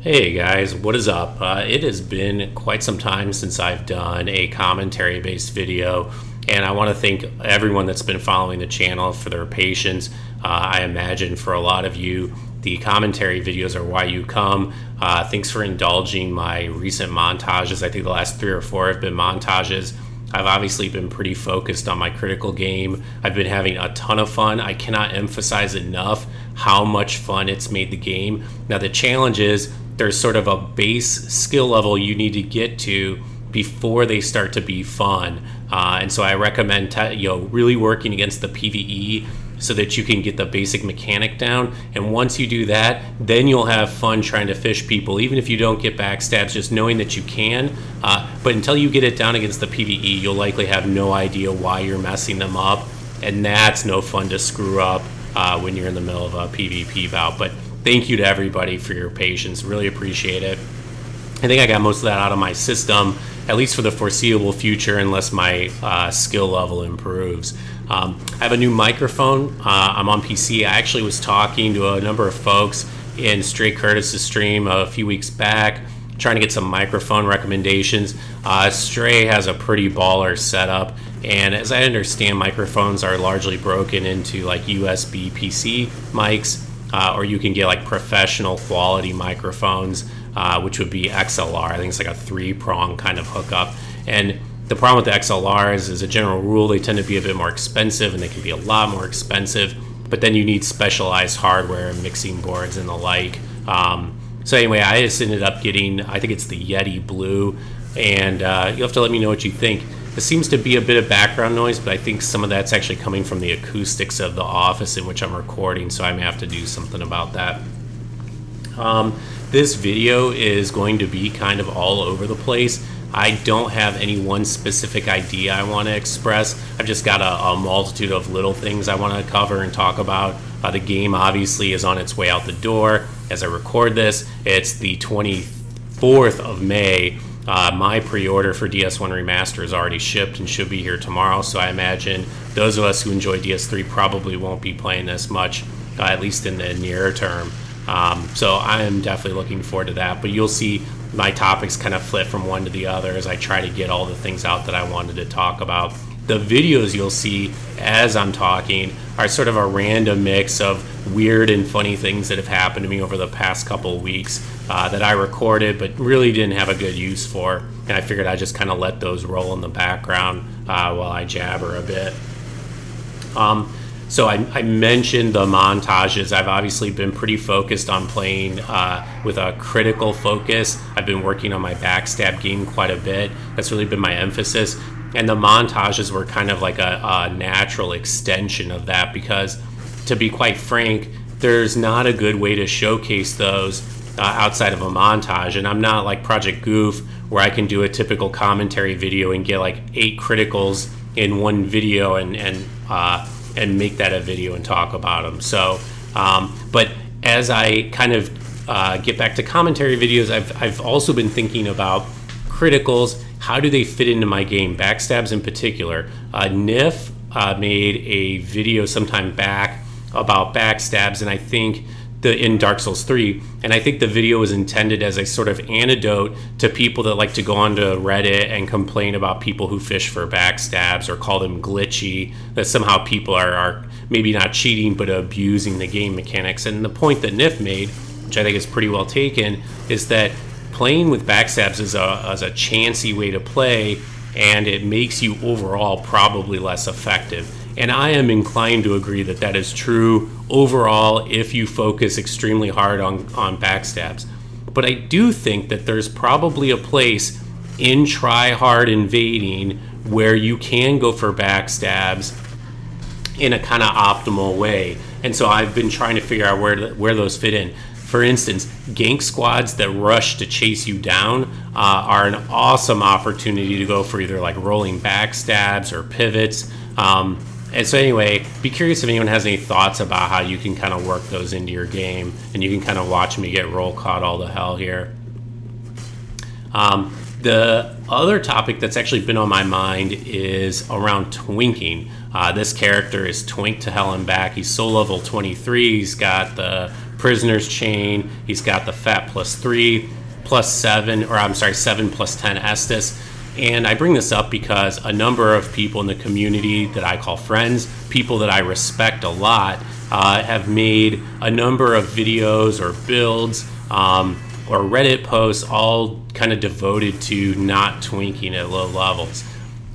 Hey guys, what is up? It has been quite some time since I've done a commentary based video, and I want to thank everyone that's been following the channel for their patience. I imagine for a lot of you, the commentary videos are why you come. Thanks for indulging my recent montages. I think the last 3 or 4 have been montages. I've obviously been pretty focused on my critical game. I've been having a ton of fun. I cannot emphasize enough how much fun it's made the game. Now the challenge is there's sort of a base skill level you need to get to before they start to be fun. And so I recommend really working against the PvE so that you can get the basic mechanic down. And once you do that, then you'll have fun trying to fish people, even if you don't get backstabs, just knowing that you can. But until you get it down against the PvE, you'll likely have no idea why you're messing them up. And that's no fun to screw up when you're in the middle of a PvP bout. But thank you to everybody for your patience. Really appreciate it. I think I got most of that out of my system, at least for the foreseeable future, unless my skill level improves. I have a new microphone. I'm on PC. I actually was talking to a number of folks in Stray Curtis's stream a few weeks back, trying to get some microphone recommendations. Stray has a pretty baller setup, and as I understand, microphones are largely broken into like USB PC mics, or you can get like professional quality microphones, which would be XLR. I think it's like a 3-prong kind of hookup. And the problem with the XLRs is, as a general rule, they tend to be a bit more expensive, and they can be a lot more expensive. But then you need specialized hardware and mixing boards and the like. So anyway, I just ended up getting, I think it's the Yeti Blue, and you'll have to let me know what you think. There seems to be a bit of background noise, but I think some of that's actually coming from the acoustics of the office in which I'm recording, so I may have to do something about that. This video is going to be kind of all over the place. I don't have any one specific idea I want to express. I've just got a multitude of little things I want to cover and talk about. The game obviously is on its way out the door as I record this. It's the 24th of May. My pre-order for DS1 Remaster is already shipped and should be here tomorrow, so I imagine those of us who enjoy DS3 probably won't be playing this much, at least in the near term. So I am definitely looking forward to that, but you'll see my topics kind of flip from one to the other as I try to get all the things out that I wanted to talk about. The videos you'll see as I'm talking are sort of a random mix of weird and funny things that have happened to me over the past couple of weeks that I recorded but really didn't have a good use for, and I figured I'd just kind of let those roll in the background while I jabber a bit. So I mentioned the montages. I've obviously been pretty focused on playing with a critical focus. I've been working on my backstab game quite a bit. That's really been my emphasis. And the montages were kind of like a natural extension of that, because to be quite frank, there's not a good way to showcase those outside of a montage. And I'm not like Project Goof, where I can do a typical commentary video and get like 8 criticals in one video and make that a video and talk about them. So, but as I kind of get back to commentary videos, I've also been thinking about criticals. How do they fit into my game? Backstabs in particular. Nif made a video sometime back about backstabs, and I think in Dark Souls 3, and I think the video was intended as a sort of antidote to people that like to go onto Reddit and complain about people who fish for backstabs or call them glitchy, that somehow people are maybe not cheating but abusing the game mechanics. And the point that Nif made, which I think is pretty well taken, is that playing with backstabs is a chancy way to play, and it makes you overall probably less effective. And I am inclined to agree that that is true overall if you focus extremely hard on backstabs. But I do think that there's probably a place in try-hard invading where you can go for backstabs in a kind of optimal way. And so I've been trying to figure out where those fit in. For instance, gank squads that rush to chase you down are an awesome opportunity to go for either like rolling backstabs or pivots. And so anyway, be curious if anyone has any thoughts about how you can kind of work those into your game, and you can kind of watch me get roll caught all the hell here. The other topic that's actually been on my mind is around twinking. This character is twinked to hell and back. He's soul level 23. He's got the prisoner's chain. He's got the fat +3, +7, or I'm sorry, 7 +10 Estus. And I bring this up because a number of people in the community that I call friends, people that I respect a lot, have made a number of videos or builds or Reddit posts all kind of devoted to not twinking at low levels.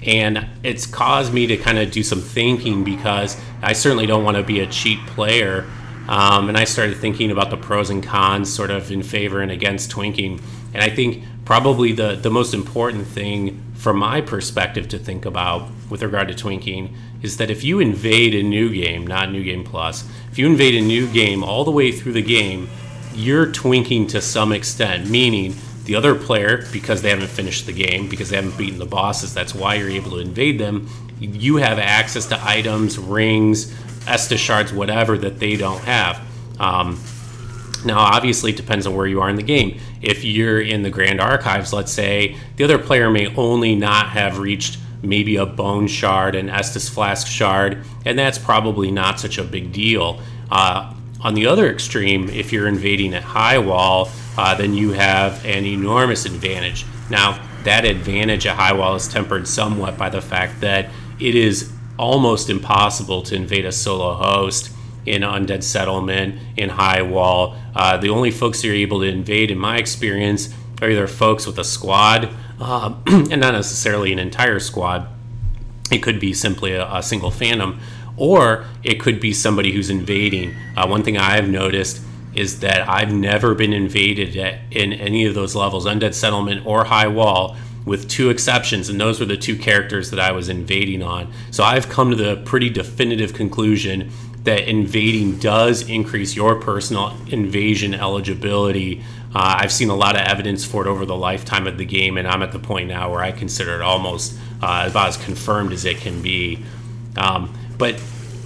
And it's caused me to kind of do some thinking, because I certainly don't want to be a cheap player. And I started thinking about the pros and cons sort of in favor and against twinking. And I think probably the most important thing from my perspective to think about with regard to twinking is that if you invade a new game, not New Game Plus, if you invade a new game all the way through the game, you're twinking to some extent, meaning the other player, because they haven't finished the game, because they haven't beaten the bosses, that's why you're able to invade them, you have access to items, rings, Estus shards, whatever that they don't have. Now, obviously, it depends on where you are in the game. If you're in the Grand Archives, let's say, the other player may only not have reached maybe a bone shard, an Estus flask shard, and that's probably not such a big deal. On the other extreme, if you're invading at high wall, then you have an enormous advantage. Now, that advantage at high wall is tempered somewhat by the fact that it is almost impossible to invade a solo host in Undead Settlement, in high wall. The only folks you're able to invade, in my experience, are either folks with a squad, and not necessarily an entire squad. It could be simply a single phantom, or it could be somebody who's invading. One thing I've noticed is that I've never been invaded in any of those levels, Undead Settlement or high wall, with two exceptions, and those were the two characters that I was invading on. So I've come to the pretty definitive conclusion that invading does increase your personal invasion eligibility. I've seen a lot of evidence for it over the lifetime of the game, and I'm at the point now where I consider it almost about as confirmed as it can be. But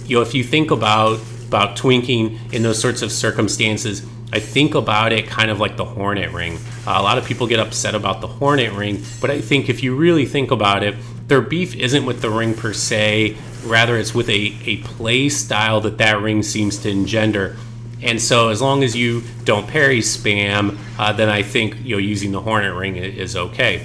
you know, if you think about twinking in those sorts of circumstances, I think about it kind of like the Hornet Ring. A lot of people get upset about the Hornet Ring, but I think if you really think about it, their beef isn't with the ring per se, rather it's with a play style that ring seems to engender. And so as long as you don't parry spam, then I think using the Hornet Ring is okay.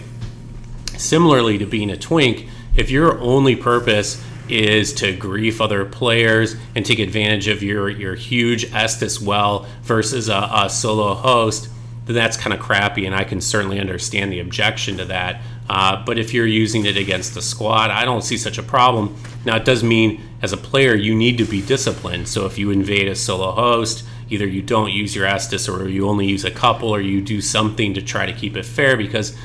Similarly to being a twink, if your only purpose is to grief other players and take advantage of your huge Estus well versus a solo host, then that's kind of crappy, and I can certainly understand the objection to that. But if you're using it against a squad, I don't see such a problem. Now, it does mean as a player you need to be disciplined. So if you invade a solo host, either you don't use your Estus, or you only use a couple, or you do something to try to keep it fair, because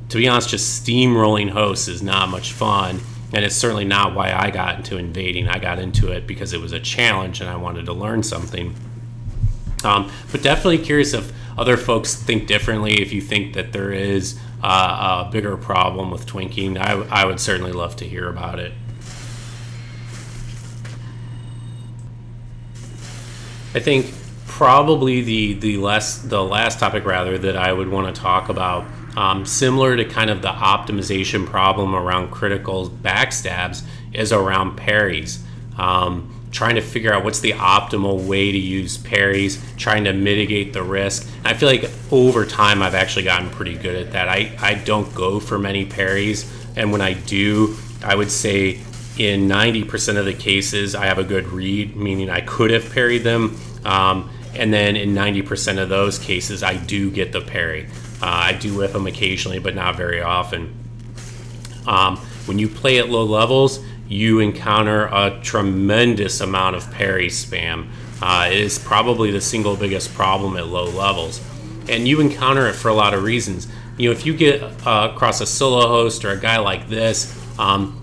to be honest, just steamrolling hosts is not much fun. And it's certainly not why I got into invading. I got into it because it was a challenge and I wanted to learn something. But definitely curious if other folks think differently, if you think that there is a bigger problem with twinking. I would certainly love to hear about it. I think probably the last topic rather that I would want to talk about, similar to kind of the optimization problem around critical backstabs, is around parries. Trying to figure out what's the optimal way to use parries, trying to mitigate the risk. And I feel like over time I've actually gotten pretty good at that. I don't go for many parries, and when I do, I would say in 90% of the cases I have a good read, meaning I could have parried them, and then in 90% of those cases I do get the parry. I do whiff them occasionally, but not very often. When you play at low levels, you encounter a tremendous amount of parry spam. It is probably the single biggest problem at low levels. And you encounter it for a lot of reasons. If you get across a solo host or a guy like this,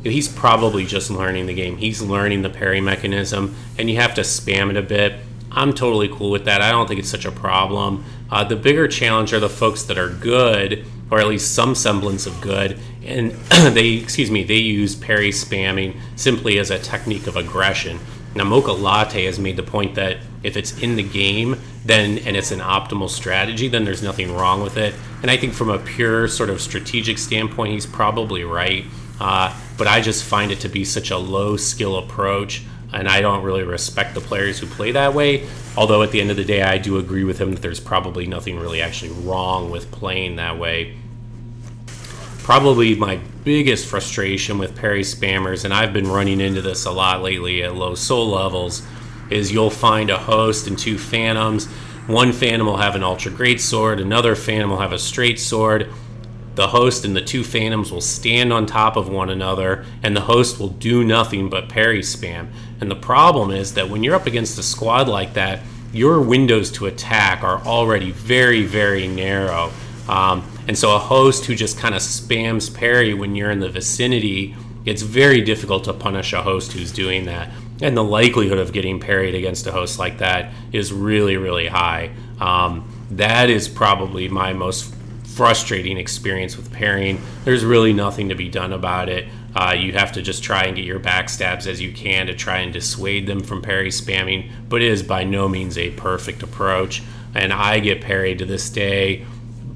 he's probably just learning the game. He's learning the parry mechanism, and you have to spam it a bit. I'm totally cool with that. I don't think it's such a problem. The bigger challenge are the folks that are good, or at least some semblance of good, and they use parry spamming simply as a technique of aggression. Now, Mocha Latte has made the point that if it's in the game, and it's an optimal strategy, then there's nothing wrong with it. And I think from a pure sort of strategic standpoint, he's probably right. But I just find it to be such a low skill approach and I don't really respect the players who play that way. Although at the end of the day, I do agree with him that there's probably nothing really actually wrong with playing that way. Probably my biggest frustration with parry spammers, and I've been running into this a lot lately at low soul levels, is you'll find a host and 2 phantoms. One phantom will have an ultra great sword, another phantom will have a straight sword. The host and the 2 phantoms will stand on top of one another, and the host will do nothing but parry spam. And the problem is that when you're up against a squad like that, your windows to attack are already very, very narrow. And so a host who just kind of spams parry when you're in the vicinity, it's very difficult to punish a host who's doing that. And the likelihood of getting parried against a host like that is really, really high. That is probably my most frustrating experience with parrying. There's really nothing to be done about it. You have to just try and get your backstabs as you can to try and dissuade them from parry spamming, but it is by no means a perfect approach. And I get parried to this day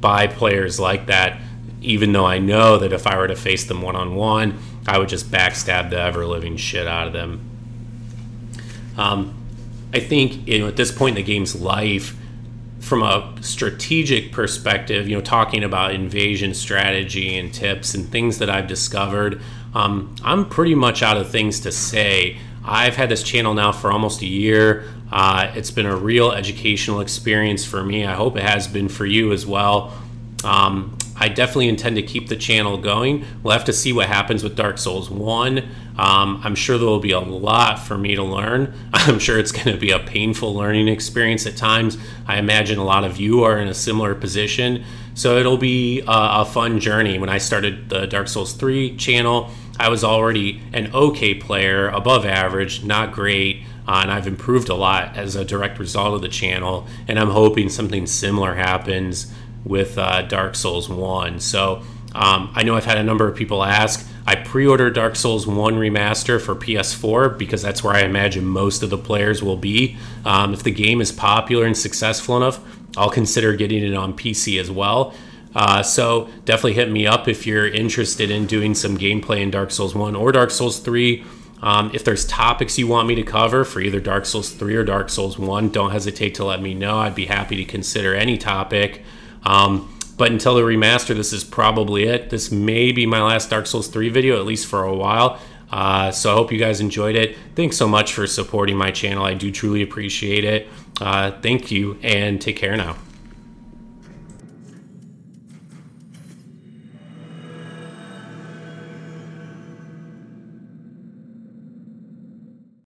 by players like that, even though I know that if I were to face them one-on-one, I would just backstab the ever-living shit out of them. I think at this point in the game's life, from a strategic perspective, talking about invasion strategy and tips and things that I've discovered, I'm pretty much out of things to say. I've had this channel now for almost a year. It's been a real educational experience for me. I hope it has been for you as well. I definitely intend to keep the channel going. We'll have to see what happens with Dark Souls 1. I'm sure there will be a lot for me to learn. I'm sure it's going to be a painful learning experience at times. I imagine a lot of you are in a similar position. So it'll be a fun journey. When I started the Dark Souls 3 channel, I was already an okay player, above average, not great. And I've improved a lot as a direct result of the channel. And I'm hoping something similar happens with Dark Souls 1. So I know I've had a number of people ask. I pre-ordered Dark Souls 1 Remaster for PS4 because that's where I imagine most of the players will be. If the game is popular and successful enough, I'll consider getting it on PC as well. So definitely hit me up if you're interested in doing some gameplay in Dark Souls 1 or Dark Souls 3. If there's topics you want me to cover for either Dark Souls 3 or Dark Souls 1, don't hesitate to let me know. I'd be happy to consider any topic. But until the remaster, this is probably it. This may be my last Dark Souls 3 video, at least for a while. So I hope you guys enjoyed it. Thanks so much for supporting my channel. I do truly appreciate it. Thank you, and take care now.